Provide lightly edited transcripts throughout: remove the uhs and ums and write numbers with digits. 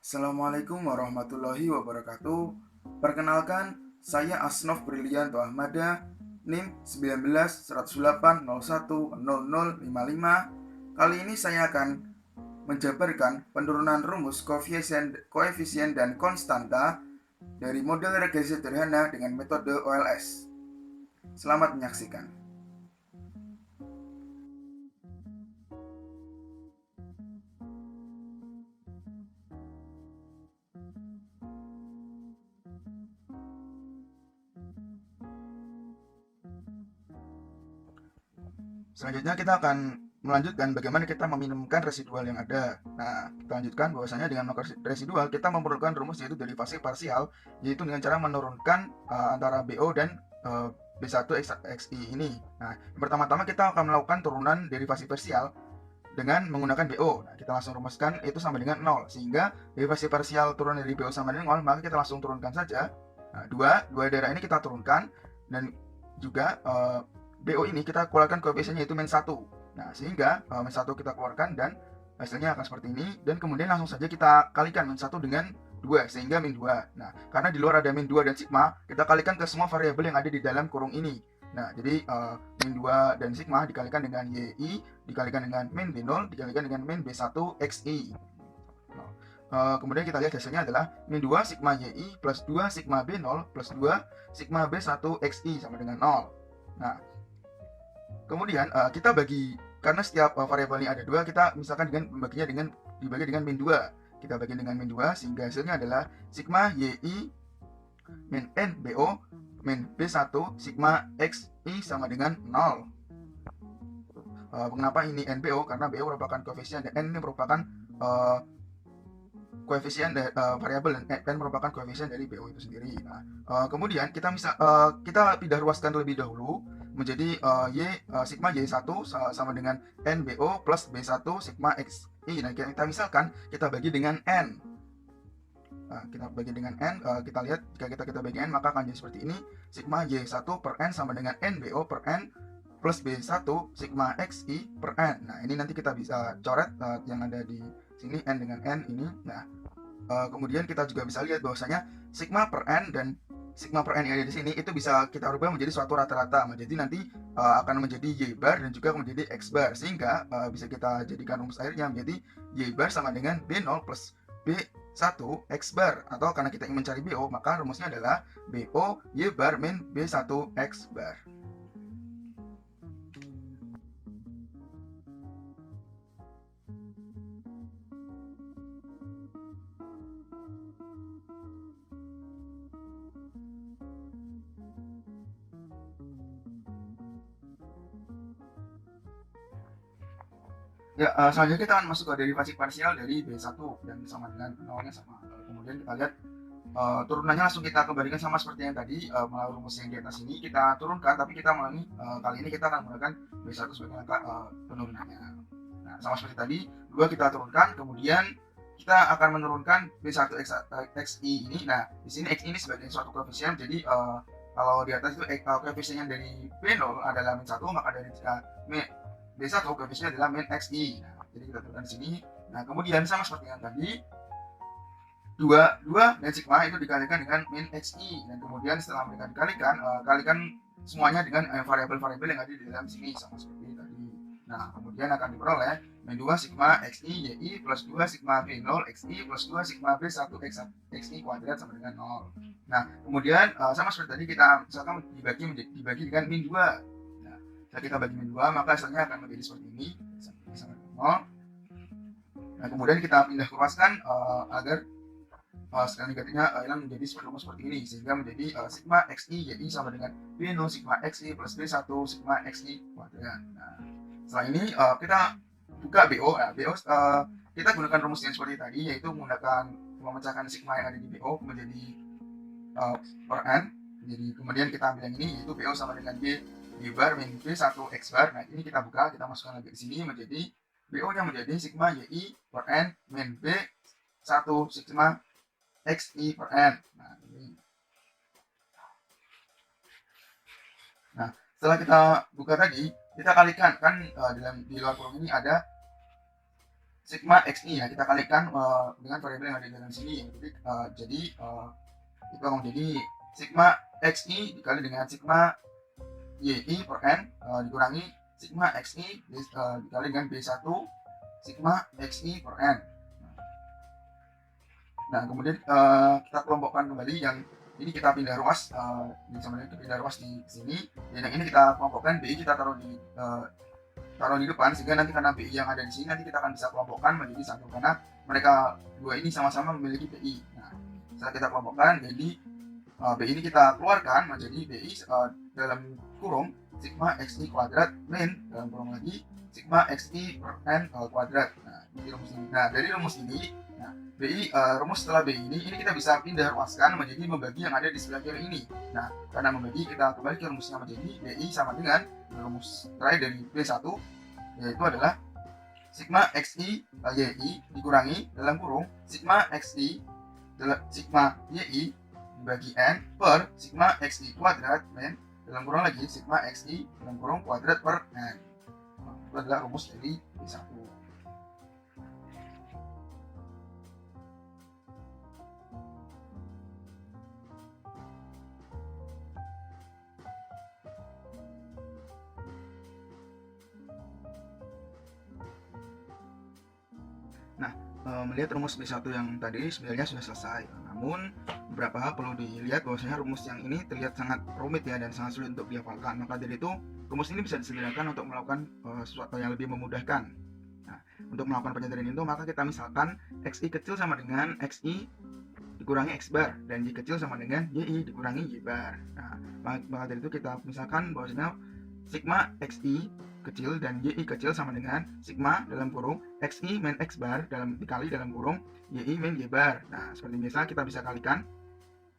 Assalamualaikum warahmatullahi wabarakatuh. Perkenalkan, saya Asnof Brilianto Ahmada, NIM 19 108 01 0055. Kali ini saya akan menjabarkan penurunan rumus koefisien dan konstanta dari model regresi sederhana dengan metode OLS. Selamat menyaksikan. Selanjutnya kita akan melanjutkan bagaimana kita meminimumkan residual yang ada. Nah, kita lanjutkan bahwasanya dengan melakukan residual kita memerlukan rumus yaitu derivasi parsial, yaitu dengan cara menurunkan antara BO dan B1 XI ini. Nah, pertama-tama kita akan melakukan turunan derivasi parsial dengan menggunakan BO. Nah, kita langsung rumuskan itu sama dengan 0, sehingga derivasi parsial turun dari BO sama dengan 0, maka kita langsung turunkan saja. Nah, dua daerah ini kita turunkan, dan juga BO ini kita keluarkan koefisiennya yaitu min 1. Nah, sehingga min 1 kita keluarkan dan hasilnya akan seperti ini, dan kemudian langsung saja kita kalikan min 1 dengan 2 sehingga min 2. Nah, karena di luar ada min 2 dan sigma, kita kalikan ke semua variabel yang ada di dalam kurung ini. Nah, jadi min 2 dan sigma dikalikan dengan YI, dikalikan dengan min B0, dikalikan dengan min B1 XI. Kemudian kita lihat hasilnya adalah min 2 sigma YI plus 2 sigma B0 plus 2 sigma B1 XI sama dengan 0. Nah, kemudian kita bagi, karena setiap variabel ini ada 2, kita misalkan dengan membaginya dengan dibagi dengan min 2. Kita bagi dengan min 2 sehingga hasilnya adalah sigma YI min N BO min B1 sigma XI sama dengan 0. Kenapa ini NBO? Karena BO merupakan koefisien dan N ini merupakan koefisien variabel, dan N merupakan koefisien dari BO itu sendiri. Nah, kemudian kita pindah ruaskan terlebih dahulu menjadi sigma Y1 sama dengan NBO plus B1 sigma XI. Nah, kita misalkan kita bagi dengan N. Nah, kita bagi dengan N, kita lihat jika kita bagi N maka akan jadi seperti ini. Sigma Y1 per N sama dengan NBO per N plus B1 sigma XI per N. Nah, ini nanti kita bisa coret yang ada di sini, N dengan N ini. Nah, kemudian kita juga bisa lihat bahwasanya sigma per N dan sigma per N yang ada di sini itu bisa kita rubah menjadi suatu rata-rata. Jadi nanti akan menjadi Y bar dan juga menjadi X bar, sehingga bisa kita jadikan rumus akhirnya menjadi Y bar sama dengan B0 plus B1 X bar, atau karena kita ingin mencari BO maka rumusnya adalah BO Y bar min B1 X bar. Ya, selanjutnya kita akan masuk ke derivasi parsial dari B1 dan sama dengan nolnya sama. Kemudian kita lihat turunannya langsung kita kembalikan sama seperti yang tadi, melalui rumus yang di atas ini kita turunkan, tapi kita kali ini kita akan menggunakan B1 sebagai angka penurunannya. Nah, sama seperti tadi, 2 kita turunkan, kemudian kita akan menurunkan B1 XI ini. Nah, di sini X ini sebagai suatu koefisien, jadi kalau di atas itu koefisiennya dari B0 adalah min 1, maka dari B1 koefisiennya adalah min XI. Nah, jadi kita turunkan di sini. Nah, kemudian sama seperti yang tadi, 2 dan sigma itu dikalikan dengan min XI, dan kemudian setelah mereka dikalikan, kalikan semuanya dengan variabel-variabel yang ada di dalam sini sama seperti tadi. Nah, kemudian akan diperoleh min 2 sigma XI YI plus 2 sigma B0 XI plus 2 sigma B1 XI kuadrat sama dengan 0. Nah, kemudian sama seperti tadi, kita misalkan dibagi dengan min 2. Nah, jika kita bagi min 2 maka hasilnya akan menjadi seperti ini, sama dengan 0. Nah, kemudian kita pindah ruaskan agar skala negatifnya hilang menjadi seperti ini, sehingga menjadi sigma XI YI sama dengan B0 sigma XI plus B1 sigma XI kuadrat. Nah, setelah ini kita buka BO. Nah, BO kita gunakan rumus yang seperti tadi, yaitu menggunakan memecahkan sigma yang ada di BO menjadi per N. Jadi kemudian kita ambil yang ini, yaitu BO sama dengan B bar min B1 X bar. Nah, ini kita buka, kita masukkan lagi di sini menjadi BO-nya menjadi sigma YI per N min B1 sigma XI per N. Nah, setelah kita buka tadi, kita kalikan kan di luar kurung ini ada sigma xi ya, kita kalikan dengan variabel yang ada di dalam sini. Jadi itu akan menjadi sigma xi dikali dengan sigma yi per n dikurangi sigma xi dikali dengan b1 sigma xi per n. Nah, kemudian kita kelompokkan kembali yang ini, kita pindah ruas, ini sama dengan pindah ruas di sini. Dan yang ini kita kelompokkan, BI kita taruh di depan, sehingga nanti karena BI yang ada di sini nanti kita akan bisa kelompokkan menjadi satu karena mereka dua ini sama-sama memiliki BI. Nah, setelah kita kelompokkan, jadi BI ini kita keluarkan menjadi BI dalam kurung sigma xi kuadrat min dalam kurung lagi sigma xi per n kuadrat. Nah, dari rumus ini. Nah, dari rumus ini, BI rumus setelah BI ini kita bisa pindah ruaskan menjadi membagi yang ada di sebelah kiri ini. Nah, karena membagi, kita kembali ke rumusnya menjadi BI sama dengan rumus terakhir dari B1, yaitu adalah sigma xi yi dikurangi dalam kurung sigma xi sigma yi dibagi n per sigma xi kuadrat min dalam kurung lagi sigma xi dalam kurung kuadrat per n. Itu adalah rumus dari B1. Melihat rumus B1 yang tadi sebenarnya sudah selesai. Namun beberapa hal perlu dilihat, bahwasanya rumus yang ini terlihat sangat rumit ya dan sangat sulit untuk dihafalkan. Maka dari itu rumus ini bisa disederhanakan untuk melakukan sesuatu yang lebih memudahkan. Nah, untuk melakukan penyederhanaan itu, maka kita misalkan xi kecil sama dengan xi dikurangi x bar dan y kecil sama dengan yi dikurangi y bar. Nah, maka dari itu kita misalkan bahwasanya sigma xi kecil dan yi kecil sama dengan sigma dalam kurung xi min x bar dikali dalam kurung yi min y bar. Nah, seperti biasa kita bisa kalikan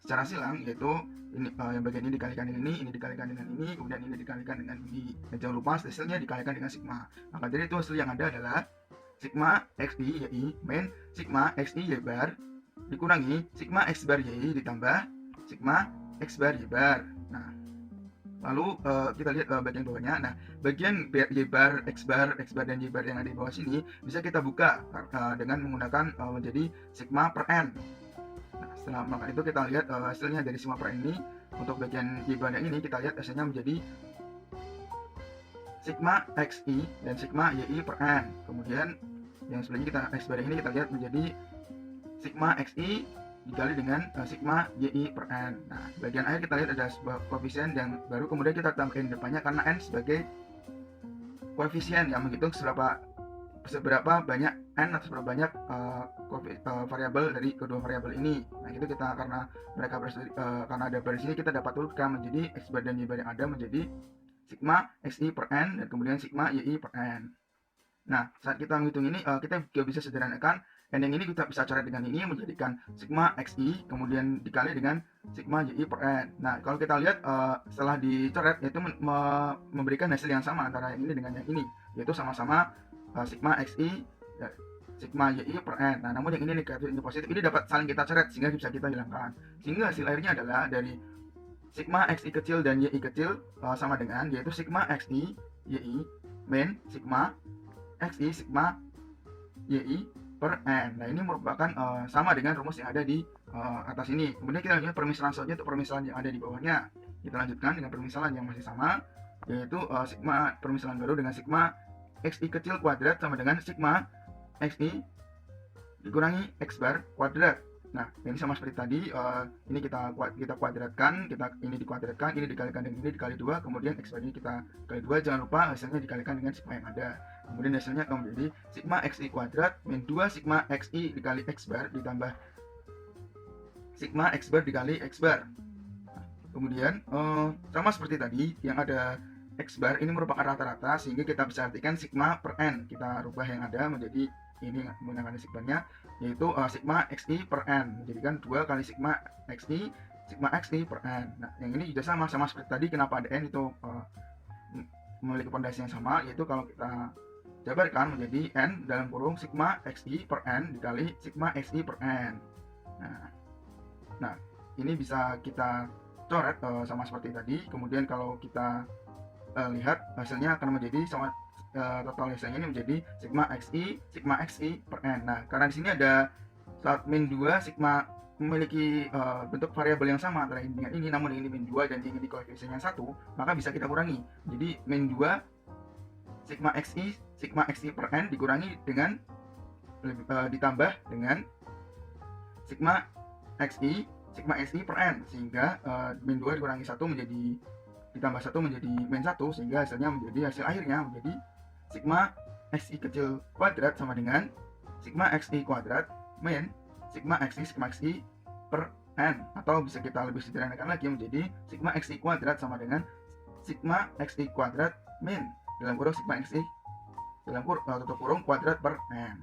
secara silang, yaitu ini yang bagian ini dikalikan dengan ini dikalikan dengan ini, kemudian ini dikalikan dengan ini. Dan jangan lupa hasilnya dikalikan dengan sigma. Maka dari itu hasil yang ada adalah sigma xi yi min sigma xi y bar dikurangi sigma x bar y ditambah sigma x bar y bar. Nah, lalu kita lihat bagian bawahnya. Nah, bagian y bar, x bar dan y bar yang ada di bawah sini bisa kita buka dengan menggunakan menjadi sigma per n. Nah, setelah melakukan itu kita lihat hasilnya dari sigma per n ini. Untuk bagian y bar yang ini kita lihat hasilnya menjadi sigma xi dan sigma yi per n. Kemudian yang sebelahnya kita x bar ini kita lihat menjadi sigma xi dikali dengan sigma yi per n. Nah, bagian akhir kita lihat ada sebuah koefisien yang baru, kemudian kita tambahin depannya karena n sebagai koefisien yang menghitung seberapa banyak n atau seberapa banyak variabel dari kedua variabel ini. Nah, itu kita karena karena ada baris ini, kita dapat turutkan menjadi x bar dan y bar yang ada menjadi sigma xi per n dan kemudian sigma yi per n. Nah, saat kita menghitung ini kita juga bisa sederhanakan n yang ini kita bisa coret dengan ini menjadikan sigma xi kemudian dikali dengan sigma yi per n. Nah, kalau kita lihat setelah dicoret, yaitu memberikan hasil yang sama antara yang ini dengan yang ini, yaitu sama-sama sigma xi sigma yi per n. Nah, namun yang ini negatif, ini positif, ini dapat saling kita coret sehingga bisa kita hilangkan. Sehingga hasil akhirnya adalah dari sigma xi kecil dan yi kecil sama dengan, yaitu sigma xi yi min sigma xi sigma yi per n. Nah, ini merupakan sama dengan rumus yang ada di atas ini. Kemudian kita lanjutkan permisalan selanjutnya untuk permisalan yang ada di bawahnya. Kita lanjutkan dengan permisalan yang masih sama, yaitu sigma permisalan baru dengan sigma xi kecil kuadrat sama dengan sigma xi dikurangi x bar kuadrat. Nah, ini sama seperti tadi, ini kita kuadratkan, ini dikuadratkan, ini dikalikan dengan ini dikali 2, kemudian x bar ini kita kali 2, jangan lupa hasilnya dikalikan dengan sigma yang ada. Kemudian hasilnya akan menjadi sigma xi kuadrat min 2 sigma xi dikali x bar ditambah sigma x bar dikali x bar. Nah, kemudian sama seperti tadi, yang ada x bar ini merupakan rata-rata, sehingga kita bisa artikan sigma per n. Kita rubah yang ada menjadi ini menggunakan sigmanya, yaitu sigma xi per n, menjadikan 2 kali sigma xi per n. Nah, yang ini juga sama seperti tadi. Kenapa ada n itu memiliki pondasi yang sama, yaitu kalau kita jabarkan menjadi n dalam kurung sigma xi per n dikali sigma xi per n. Nah, ini bisa kita coret sama seperti tadi. Kemudian kalau kita lihat hasilnya akan menjadi total hasilnya ini menjadi sigma xi per n. Nah, karena di sini ada saat min 2 sigma memiliki bentuk variabel yang sama antara ini dengan ini, namun ini min 2 dan ini koefisiennya 1, maka bisa kita kurangi. Jadi min 2 sigma xi per n dikurangi dengan ditambah dengan sigma xi per n, sehingga min 2 dikurangi 1 menjadi ditambah 1 menjadi min 1, sehingga hasilnya menjadi hasil akhirnya menjadi sigma xi kecil kuadrat sama dengan sigma xi kuadrat min sigma xi per n, atau bisa kita lebih sederhanakan lagi menjadi sigma xi kuadrat sama dengan sigma xi kuadrat min dalam kurung sigma xi dalam tutup kurung kuadrat per n.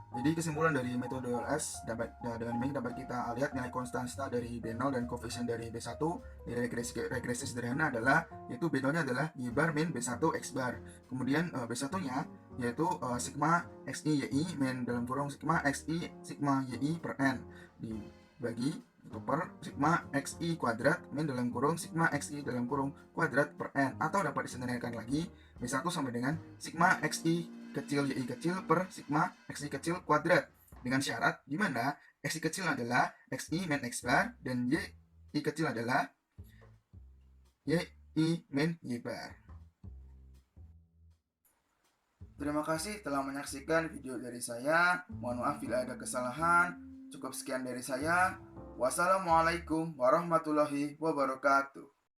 Jadi kesimpulan dari metode LS dengan ini dapat kita lihat nilai konstanta dari B0 dan koefisien dari B1 dari regresi sederhana adalah, yaitu B0-nya adalah Y bar min B1 X bar. Kemudian B1-nya yaitu sigma XI YI min dalam kurung sigma XI sigma YI per N dibagi itu per sigma XI kuadrat min dalam kurung sigma XI dalam kurung kuadrat per N, atau dapat disederhanakan lagi B1 sama dengan sigma XI kecil YI kecil per sigma XI kecil kuadrat, dengan syarat di mana XI kecil adalah XI min X bar dan YI kecil adalah YI min Y bar. Terima kasih telah menyaksikan video dari saya. Mohon maaf bila ada kesalahan. Cukup sekian dari saya. Wassalamualaikum warahmatullahi wabarakatuh.